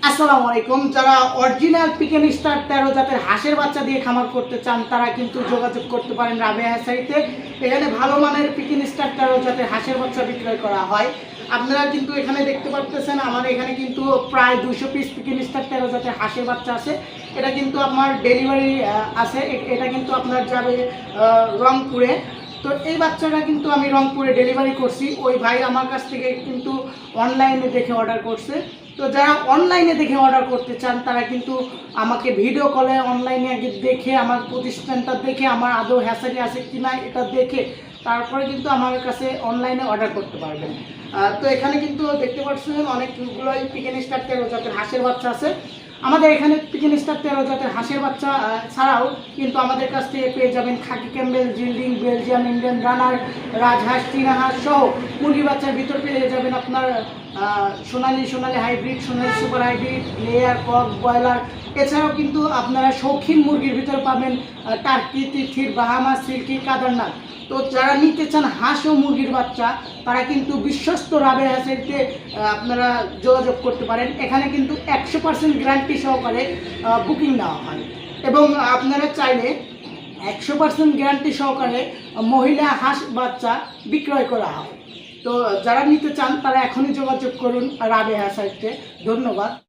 আসসালামু আলাইকুম। যারা অরিজিনাল পিকেন স্টার 13 জাতের হাঁসের বাচ্চা দিয়ে খামার করতে চান তারা কিন্তু যোগাযোগ করতে পারেন রাবেয়া হ্যাচারিতে। এখানে ভালো মানের পিকেন স্টার 13 জাতের হাঁসের বাচ্চা বিক্রয় করা হয়। আপনারা কিন্তু এখানে দেখতে পাচ্ছেন আমার এখানে কিন্তু প্রায় 200 পিস পিকেন স্টার 13 জাতের হাঁসের বাচ্চা আছে। এটা কিন্তু আমার ডেলিভারি আছে। এটা কিন্তু আপনার যাবে রংপুরে। তো এই বাচ্চাটা কিন্তু আমি রংপুরে ডেলিভারি করছি। ওই ভাই আমার কাছ থেকে কিন্তু অনলাইনে দেখে অর্ডার করছে। তো যারা অনলাইনে দেখে অর্ডার করতে চান তারা কিন্তু আমাকে ভিডিও কলে অনলাইনে আগে দেখে আমার প্রতিষ্ঠানটা দেখে আমার আদৌ হ্যাচারি আছে কি না এটা দেখে তারপরে কিন্তু আমার কাছে অনলাইনে অর্ডার করতে পারবেন। তো এখানে কিন্তু দেখতে পাচ্ছেন অনেকগুলোই পিকেন স্টার 13 জাতের হাঁসের বাচ্চা আছে। আমাদের এখানে পিকেন স্টার 13 জাতের হাঁসের বাচ্চা ছাড়াও কিন্তু আমাদের কাছ থেকে পেয়ে যাবেন খাকি ক্যাম্বেল, জিল্ডিং, বেলজিয়াম, ইন্ডিয়ান রানার, রাজহাঁস, চীনা হাঁস সহ মুরগি বাচ্চার ভিতর পেয়ে যাবেন আপনার Sonali hybrid, Sonali super hybrid, layer, cock, broiler. এছাড়াও কিন্তু আপনারা শৌখিন মুরগির ভিতরে পাবেন টার্কি, তিথির, বাহামা, সিল্কি, কাদারনাথ। তো যারা নিতে চান হাঁস ও মুরগির বাচ্চা তারা কিন্তু বিশ্বস্ত রাবেয়া হ্যাচারিতে আপনারা যোগাযোগ করতে পারেন। এখানে কিন্তু 100% গ্যারান্টি সহকারে বুকিং নেওয়া হয় এবং আপনারা চাইলে 100% গ্যারান্টি সহকারে মহিলা হাঁস বাচ্চা বিক্রয় করা হয়। তো যারা নিতে চান তারা এখনই যোগাযোগ করুন রাবেয়া হ্যাচারিতে। ধন্যবাদ।